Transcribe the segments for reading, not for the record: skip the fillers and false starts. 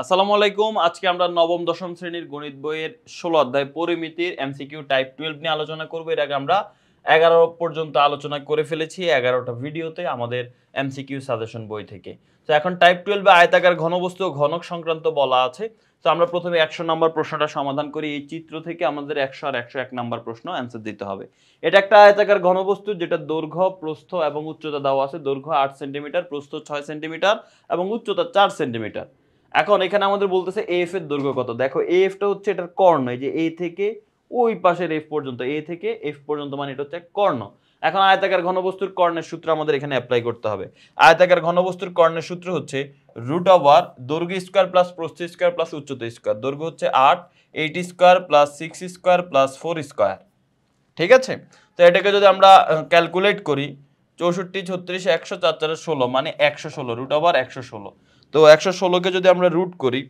আসসালামু আলাইকুম। আজকে আমরা নবম দশম শ্রেণীর গণিত বইয়ের ১৬ অধ্যায় পরিমিতির এমসিকিউ টাইপ 12 নিয়ে আলোচনা করব। এর আগে আমরা ১১ পর্যন্ত আলোচনা করে ফেলেছি ১১টা ভিডিওতে আমাদের এমসিকিউ সাজেশন বই থেকে। তো এখন টাইপ 12 এ আয়তাকার ঘনবস্তু ও ঘনক সংক্রান্ত বলা আছে। তো আমরা প্রথমে ১০০ নম্বর প্রশ্নটা সমাধান করি। এই চিত্র থেকে আমাদের ১০০ আর ১০১ নম্বর প্রশ্ন অ্যান্সার দিতে হবে। এটা একটা আয়তাকার ঘনবস্তু যেটা দৈর্ঘ্য, প্রস্থ এবং উচ্চতা দেওয়া আছে। দৈর্ঘ্য ৮ সেন্টিমিটার, প্রস্থ ৬ সেন্টিমিটার এবং উচ্চতা ৪ সেন্টিমিটার। এখন এখানে আমাদের বলতেছে এফ এর দৈর্ঘ্য কত। দেখো এফটা হচ্ছে এটার কর্ণ, এই যে এ থেকে ওই পাশের এফ পর্যন্ত, এ থেকে এফ পর্যন্ত, মানে এটা হচ্ছে কর্ণ। এখন আয়তাকার ঘনবস্তুর কর্ণের সূত্র আমাদের এখানে অ্যাপ্লাই করতে হবে। আয়তাকার ঘনবস্তুর কর্ণের সূত্র হচ্ছে রুট ওভার দৈর্ঘ্য স্কয়ার প্লাস প্রস্থ স্কয়ার প্লাস উচ্চতা স্কয়ার। দৈর্ঘ্য হচ্ছে ৮, 8 square plus 6 square plus 4 square. ঠিক আছে, তো এটাকে যদি আমরা ক্যালকুলেট করি 64, 36, 100, 4 4 16 মানে 116, রুট ওভার 116। তো 116কে যদি আমরা রুট করি,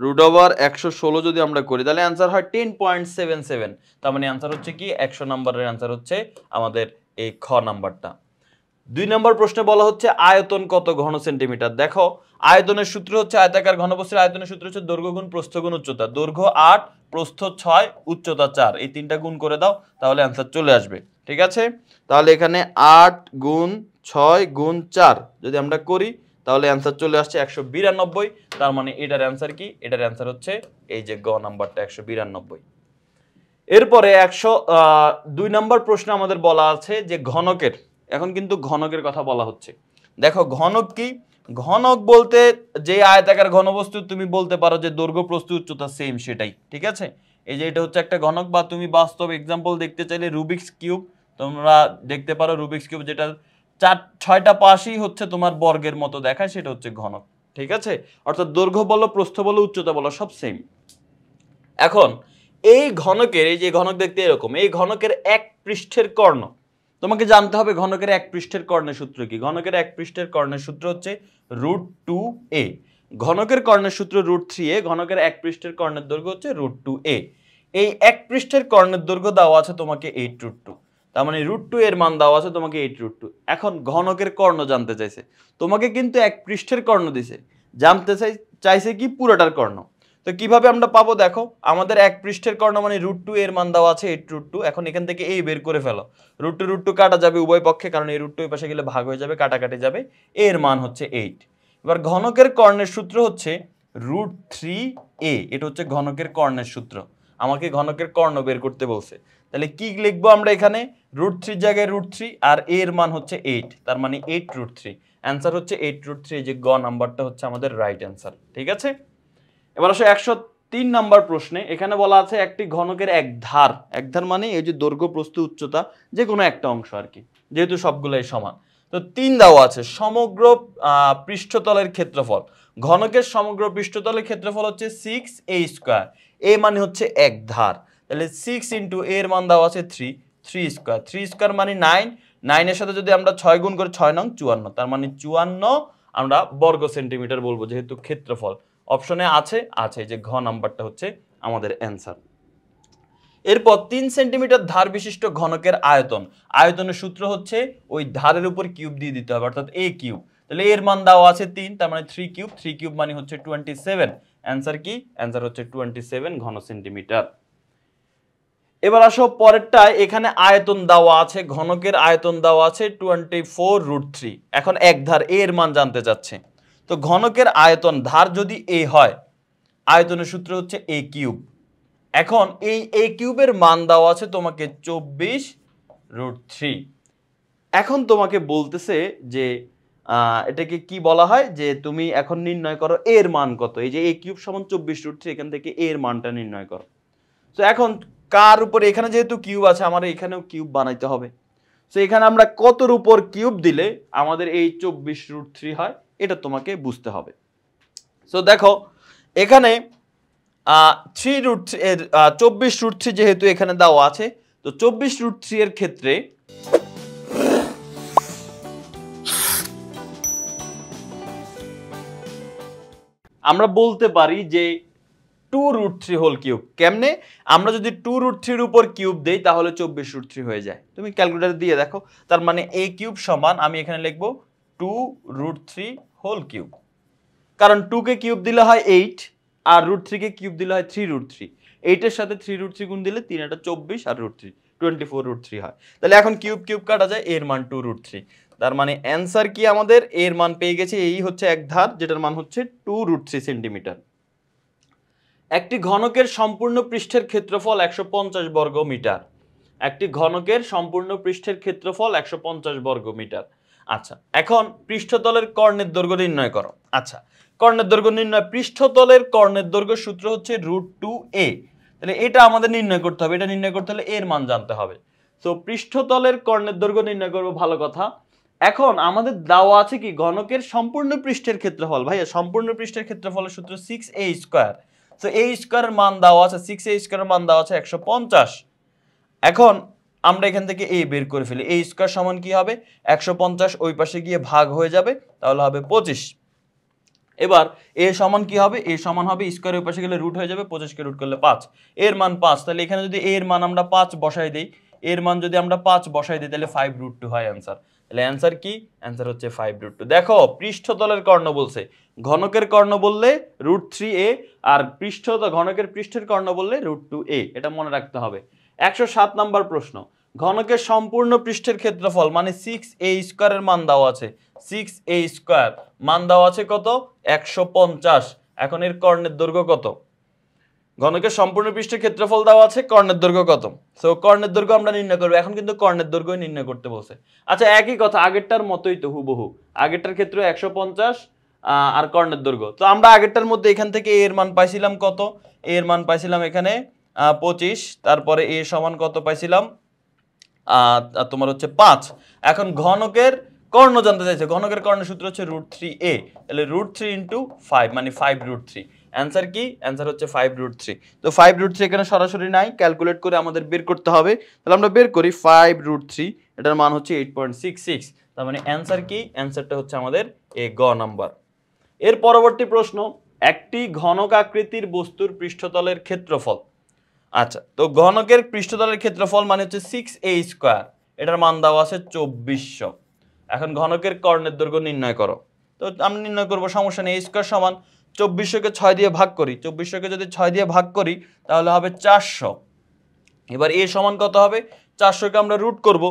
রুট ওভার 116 যদি আমরা করি তাহলে অ্যান্সার হয় 10.77। তার মানে অ্যান্সার হচ্ছে কি 100 নম্বরের অ্যান্সার হচ্ছে আমাদের এই খ নাম্বারটা। ২ নম্বর প্রশ্নে বলা হচ্ছে আয়তন কত ঘন সেন্টিমিটার। দেখো আয়তনের সূত্র হচ্ছে আয়তাকার ঘনবস্তুর আয়তনের সূত্র হচ্ছে দৈর্ঘ্য গুণ প্রস্থ গুণ উচ্চতা। দৈর্ঘ্য ৮, প্রস্থ ৬, উচ্চতা ৪, এই তিনটা গুণ করে দাও তাহলে অ্যান্সার চলে আসবে। ঠিক আছে, তাহলে এখানে ৮ গুণ ৬ গুণ ৪ যদি আমরা করি তাহলে অ্যান্সার চলে আসছে ১৯২। তার মানে এটার অ্যান্সার কি? এটার অ্যান্সার হচ্ছে এই যে গ নাম্বারটা ১৯২। এরপরে ২ নম্বর প্রশ্ন আমাদের বলা আছে যে ঘনকের, এখন কিন্তু ঘনকের কথা বলা হচ্ছে। দেখো ঘনক কি? ঘনক বলতে যে আয়তাকার ঘনবস্তু তুমি বলতে পারো যে দৈর্ঘ্য প্রস্থ উচ্চতা সেম, সেটাই। ঠিক আছে, এই যে এটা হচ্ছে একটা ঘনক, বা তুমি বাস্তব এক্সাম্পল দেখতে চাইলে রুবিক্স কিউব তোমরা দেখতে পারো। রুবিক্স কিউব যেটা ৬টা পাশই হচ্ছে তোমার বর্গের মতো দেখায়, সেটা হচ্ছে ঘনক। ঠিক আছে, অর্থাৎ দৈর্ঘ্য বলো, প্রস্থ বলো, উচ্চতা বলো, সব সেম। এখন এই ঘনকের, এই যে ঘনক দেখতে এরকম, এই ঘনকের এক পৃষ্ঠের কর্ণ তোমাকে জানতে হবে। ঘনকের এক পৃষ্ঠের কর্ণের সূত্র কি? ঘনকের এক পৃষ্ঠের কর্ণের সূত্র হচ্ছে √2a। ঘনকের কর্ণের সূত্র √3a। ঘনকের এক পৃষ্ঠের কর্ণের দৈর্ঘ্য হচ্ছে √2a। এই এক পৃষ্ঠের কর্ণের দৈর্ঘ্য দেওয়া আছে তোমাকে 8√2। তার মানে √2 এর মান দেওয়া আছে তোমাকে 8√2। এখন ঘনকের কর্ণ জানতে চাইছে, তোমাকে কিন্তু এক পৃষ্ঠের কর্ণ দিছে, জানতে চাইছে কি পুরোটার কর্ণ। তো কিভাবে আমরা পাবো? দেখো আমাদের এক পৃষ্ঠের কর্ণ মানে √2 এর মান দেওয়া আছে 8√2। এখন এখান থেকে এই বের করে ফেলো। √2 কাটা যাবে উভয় পক্ষে, কারণ এই √2 এই পাশে গেলে ভাগ হয়ে যাবে, কাটাকাটি যাবে, এর মান হচ্ছে 8। এবার ঘনকের কর্ণের সূত্র হচ্ছে √3a। এটা হচ্ছে ঘনকের কর্ণের সূত্র। আমাকে ঘনকের কর্ণ বের করতে বলছে, তাহলে কি লিখবো আমরা এখানে? √3 জায়গায় √3 আর এর মান হচ্ছে 8, তার মানে 8√3। অ্যান্সার হচ্ছে 8√3। এই যে গ নাম্বারটা হচ্ছে আমাদের রাইট অ্যান্সার। ঠিক আছে, এবার আসো ১০৩ নম্বর প্রশ্নে। এখানে বলা আছে একটি ঘনকের এক ধার, এক ধার মানে এই যে দৈর্ঘ্য প্রস্থ উচ্চতা যে কোনো একটা অংশ আর কি, যেহেতু সবগুলাই সমান। তো ৩ দেওয়া আছে সমগ্র পৃষ্ঠতলের ক্ষেত্রফল। ঘনকের সমগ্র পৃষ্ঠতলের ক্ষেত্রফল হচ্ছে 6a²। এ মানে হচ্ছে এক ধার, তাহলে 6 ইন্টু এর মান দেওয়া আছে 3 স্কোয়ার মানে 9। 9 এর সাথে যদি আমরা 6 গুণ করি 6 নং 54, তার মানে 54 আমরা বর্গ সেন্টিমিটার বলবো, যেহেতু ক্ষেত্রফল অপশনে আছে। এই যে ঘ নাম্বারটা হচ্ছে আমাদের অ্যান্সার। এরপর 3 সেন্টিমিটার ধার বিশিষ্ট ঘনকের আয়তন। আয়তনের সূত্র হচ্ছে ওই ধারের উপর কিউব দিয়ে দিতে হবে, অর্থাৎ a কিউব। তাহলে এর মান দেওয়া আছে 3, তার মানে 3 কিউব। 3 কিউব মানে হচ্ছে 27। অ্যান্সার কি? অ্যান্সার হচ্ছে 27 ঘন সেন্টিমিটার। এবার আসো পরেরটায়। এখানে আয়তন দেওয়া আছে, ঘনকের আয়তন দেওয়া আছে 24√3। এখন এক ধার এর মান জানতে চাচ্ছে। তো ঘনকের আয়তন ধার যদি a হয়, আয়তনের সূত্র হচ্ছে a কিউব। এখন এই a কিউবের মান দেওয়া আছে তোমাকে 24√3। এখন তোমাকে বলতেছে যে এটাকে কি বলা হয়, যে তুমি এখন নির্ণয় করো এর মান কত। এই যে a কিউব সমান 24√3, এখান থেকে এর মানটা নির্ণয় করো। তো এখন কার উপরে, এখানে যেহেতু কিউব আছে আমার এখানেও কিউব বানাইতে হবে। তো এখানে আমরা কতর উপর কিউব দিলে আমাদের এই 24√3 হয়, এটা তোমাকে বুঝতে হবে। সো দেখো এখানে 24√3 যেহেতু এখানে দেওয়া আছে, তো 24√3 এর ক্ষেত্রে আমরা বলতে পারি যে 2√3 হোল কিউব। কেমনে? আমরা যদি 2√3 এর উপর কিউব দেই তাহলে 24√3 হয়ে যায়। তুমি ক্যালকুলেটর দিয়ে দেখো। তার মানে a কিউব সমান আমি এখানে লিখবো 2√3 হোল কিউব। কারণ 2 কে কিউব দিলে হয় 8 আর √3 কে কিউব দিলে হয় 3√3। 8 এর সাথে 3√3 গুণ দিলে 3 এটা 24 আর √3 24√3 হয়। তাহলে এখন কিউব কিউব কাটা যায়, এর মান 2√3। তার মানে অ্যানসার কি আমাদের এর মান পেয়ে গেছে, এই হচ্ছে এক ধার যেটার মান হচ্ছে 2√3 সেন্টিমিটার। একটি ঘনকের সম্পূর্ণ পৃষ্ঠের ক্ষেত্রফল 150 বর্গ মিটার। একটি ঘনকের সম্পূর্ণ পৃষ্ঠের ক্ষেত্রফল 150 বর্গ মিটার। আচ্ছা, এখন পৃষ্ঠতলের কর্ণের দৈর্ঘ্য নির্ণয় করো। আচ্ছা, কর্ণের দৈর্ঘ্য নির্ণয়, পৃষ্ঠতলের কর্ণের দৈর্ঘ্য সূত্র হচ্ছে √2a। তাহলে এটা আমাদের নির্ণয় করতে হবে, এটা নির্ণয় করতে হলে এর মান জানতে হবে। তো পৃষ্ঠতলের কর্ণের দৈর্ঘ্য নির্ণয় করবো, ভালো কথা। এখন আমাদের দেওয়া আছে কি ঘনকের সম্পূর্ণ পৃষ্ঠের ক্ষেত্রফল। ভাইয়া সম্পূর্ণ পৃষ্ঠের ক্ষেত্রফলের সূত্র 6a²। তো a স্কয়ারের মান দেওয়া আছে, 6a স্কয়ারের মান দেওয়া আছে 150। এখন আমরা এখান থেকে a বের করে ফেলি। a স্কয়ার সমান কি হবে, 150 ওই পাশে গিয়ে ভাগ হয়ে যাবে, তাহলে হবে 25। এবার a সমান কি হবে, a সমান হবে স্কয়ার ওই পাশে গেলে রুট হয়ে যাবে, 25 কে রুট করলে 5, এর মান 5। তাহলে এখানে যদি a এর মান আমরা 5 বসাই দেই, এর মান যদি আমরা 5 বসাই দিই তাহলে 5√2 হয় অ্যানসার। তাহলে অ্যানসার কি, অ্যানসার হচ্ছে 5√2। দেখো পৃষ্ঠতলের কর্ণ বলছে, ঘনকের কর্ণ বললে √3a, আর ঘনকের পৃষ্ঠের কর্ণ বললে √2a, এটা মনে রাখতে হবে। 107 নাম্বার প্রশ্ন, ঘনকের সম্পূর্ণ পৃষ্ঠের ক্ষেত্রফল মানে 6a স্কয়ারের মান দেওয়া আছে, 6a স্কয়ার মান দেওয়া আছে কত, 150। এখন এর কর্ণের দৈর্ঘ্য কত, ঘনকের সম্পূর্ণ পৃষ্ঠের ক্ষেত্রফল দেওয়া আছে, কর্ণের দৈর্ঘ্য কত। সো কর্ণের দৈর্ঘ্য আমরা নির্ণয় করব, এখন কিন্তু কর্ণের দৈর্ঘ্য নির্ণয় করতে বলছে। আচ্ছা একই কথা, আগেরটার মতোই তো হুবহু, আগেরটার ক্ষেত্রে 150 আর কর্ণের দৈর্ঘ্য। তো আমরা আগেরটার মধ্যে এখান থেকে এর মান পাইছিলাম কত, এর মান পাইছিলাম এখানে 25, তারপরে এ সমান কত পাইছিলাম তোমার হচ্ছে 5। এখন ঘনকের কর্ণ জানতে চাইছে, ঘনকের কর্ণের সূত্র হচ্ছে √3a, তাহলে √3 × 5 মানে 5√3। অ্যানসার কি, অ্যানসার হচ্ছে 5√3। তো 5√3 এখানে সরাসরি নাই, ক্যালকুলেট করে আমাদের বের করতে হবে। তাহলে আমরা বের করি 5√3, এটার মান হচ্ছে 8.66। তার মানে অ্যানসার কি, অ্যানসারটা হচ্ছে আমাদের এ গ নাম্বার। এর পরবর্তী প্রশ্ন, একটি ঘনক আকৃতির বস্তুর পৃষ্ঠতলের ক্ষেত্রফল। আচ্ছা, তো ঘনকের পৃষ্ঠতলের ক্ষেত্রফল মানে হচ্ছে 6a স্কয়ার, এটার মান দেওয়া আছে 2400। এখন ঘনকের কর্ণের দৈর্ঘ্য নির্ণয় করো। তো আমরা নির্ণয় করব, সমস্যা নেই। a স্কয়ার সমান 2400 কে 6 দিয়ে ভাগ করি, 2400 কে যদি 6 দিয়ে ভাগ করি তাহলে হবে 400। এবার a সমান কত হবে, 400 কে আমরা রুট করব।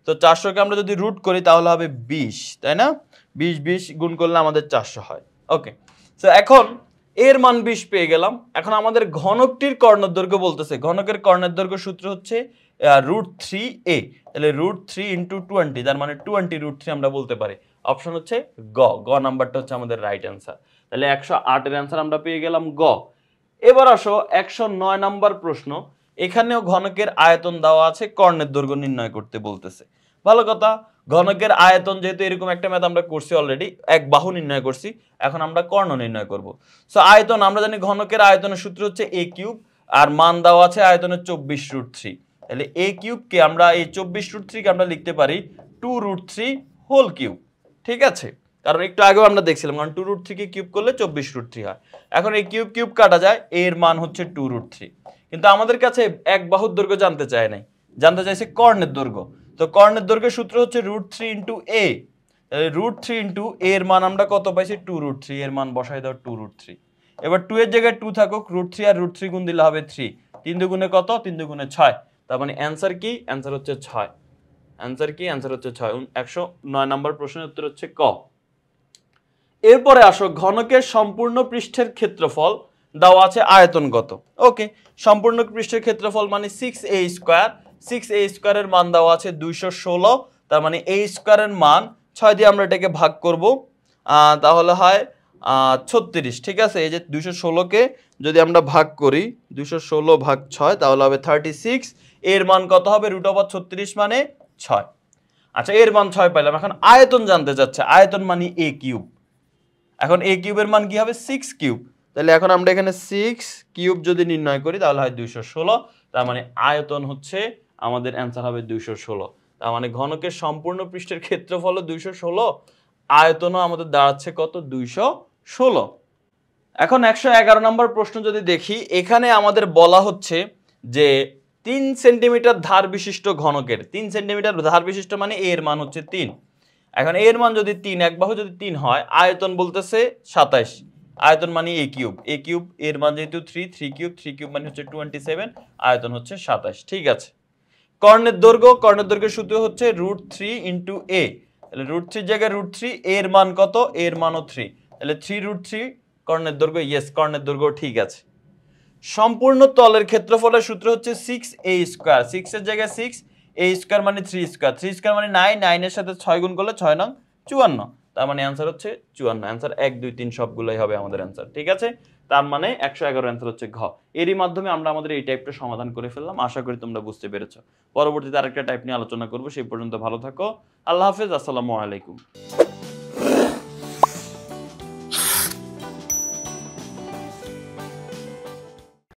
তো 400 কে আমরা যদি রুট করি তাহলে হবে 20, তাই না? 20 গুণ করলে আমাদের 400 হয়। ওকে, তো এখন এর মান 20 পেয়ে গেলাম। এখন আমাদের ঘনকটির কর্ণের দৈর্ঘ্য বলতেছে, ঘনকের কর্ণের দৈর্ঘ্য সূত্র হচ্ছে √3a, তাহলে √3 × 20, তার মানে 20√3 আমরা বলতে পারি। অপশন হচ্ছে গ নাম্বারটা হচ্ছে আমাদের রাইট অ্যান্সার। তাহলে 108 এর অ্যান্সার আমরা পেয়ে গেলাম গ। এবার আসো 109 নাম্বার প্রশ্ন, এখানেও ঘনকের আয়তন দেওয়া আছে, কর্ণের দৈর্ঘ্য নির্ণয় করতে বলতেছে। ভালো কথা, ঘনকের আয়তন যেহেতু এরকম একটা ম্যাথ আমরা করছি অলরেডি, এক বাহু নির্ণয় করছি, এখন আমরা কর্ণ নির্ণয় করব। সো আয়তন আমরা জানি, ঘনকের আয়তনের সূত্র হচ্ছে a³ আর মান দেওয়া আছে আয়তনের 24√3। তাহলে a³ কে আমরা, এই 24√3 কে আমরা লিখতে পারি 2√3 হোল কিউব। ঠিক আছে, কারণ একটু আগেও আমরা দেখছিলাম, কারণ 2√3 কে কিউব করলে 24√3 হয়। এখন এই কিউব কিউব কাটা যায়, এর মান হচ্ছে 2√3। কিন্তু আমাদের কাছে এক বাহুর দৈর্ঘ্য জানতে চায় নাই, জানতে চাইছে কর্ণের দৈর্ঘ্য। তো কর্ণের দৈর্ঘ্যের সূত্র হচ্ছে √3 × a, তাহলে √3 × a এর মান আমরা কত পাইছি, 2√3, এর মান বসাই দাও 2√3। এবার 2 এর জায়গায় 2 থাকুক, √3 আর √3 গুণ দিলে হবে 3, 3 দুগুণে কত, 3 দুগুণে 6। তার মানে অ্যানসার কি, অ্যানসার হচ্ছে 6। অ্যানসার কি, অ্যানসার হচ্ছে 6। 109 নম্বর প্রশ্নের উত্তর হচ্ছে ক। এরপরে আসো, ঘনকের সম্পূর্ণ পৃষ্ঠের ক্ষেত্রফল দেওয়া আছে আয়তন কত। ওকে, সম্পূর্ণ পৃষ্ঠের ক্ষেত্রফল মানে 6a স্কয়ার, 6a স্কয়ারের মান দেওয়া আছে 216। তার মানে a স্কয়ারের মান 6 দিয়ে আমরা এটাকে ভাগ করব, তাহলে হয় 36। ঠিক আছে, এই যে 216 কে যদি আমরা ভাগ করি, 216 ভাগ 6 তাহলে হবে 36। এর মান কত হবে, √36 মানে 6। আচ্ছা, এর মান 6 পাইলাম। এখন আয়তন জানতে চাচ্ছে, আয়তন মানে a³। এখন a³ এর মান কি হবে, 6³ তাহলে এখন আমরা এখানে 6³ যদি নির্ণয় করি তাহলে হয় 216। তার মানে আয়তন হচ্ছে আমাদের অ্যান্সার হবে 216। তার মানে ঘনকের সম্পূর্ণ পৃষ্ঠের ক্ষেত্রফল 216, আয়তনও আমাদের দাঁড়াচ্ছে কত, 216। এখন 111 নম্বর প্রশ্ন যদি দেখি, এখানে আমাদের বলা হচ্ছে যে 3 সেন্টিমিটার ধার বিশিষ্ট ঘনকের, 3 সেন্টিমিটার ধার বিশিষ্ট মানে এর মান হচ্ছে 3। এখন এর মান যদি 3, এক বাহু যদি 3 হয়, আয়তন বলতেছে 27, আয়তন মানে এ কিউব এর মান যেহেতু 3 3 কিউব মানে হচ্ছে 27, আয়তন হচ্ছে 27। ঠিক আছে, কর্ণের দৈর্ঘ্যের সূত্র হচ্ছে √3 ইন্টু এ। তাহলে √3 জায়গায় √3, এর মান কত? এর মানও 3, তাহলে 3√3 কর্ণের দৈর্ঘ্য। ইয়েস, কর্ণের দৈর্ঘ্য ঠিক আছে। সম্পূর্ণ তলের ক্ষেত্রফলের সূত্র হচ্ছে 6a স্কয়ার। 6 এর জায়গায় 6, a স্কয়ার মানে 3 স্কয়ার, 3 স্কয়ার মানে 9, 9 এর সাথে 6 গুণ করলে 6 নং 54, তার মানে অ্যানসার হচ্ছে 54। অ্যানসার 1 2 3 সবগুলোই হবে আমাদের অ্যানসার। ঠিক আছে, তার মানে 111 অ্যানসার হচ্ছে ঘ। এরই মাধ্যমে আমরা আমাদের এই টাইপটা সমাধান করে ফেললাম। আশা করি তোমরা বুঝতে পেরেছো। পরবর্তীতে আরেকটা টাইপ নিয়ে আলোচনা করব। সেই পর্যন্ত ভালো থাকো। আল্লাহ হাফেজ। আসসালামু আলাইকুম।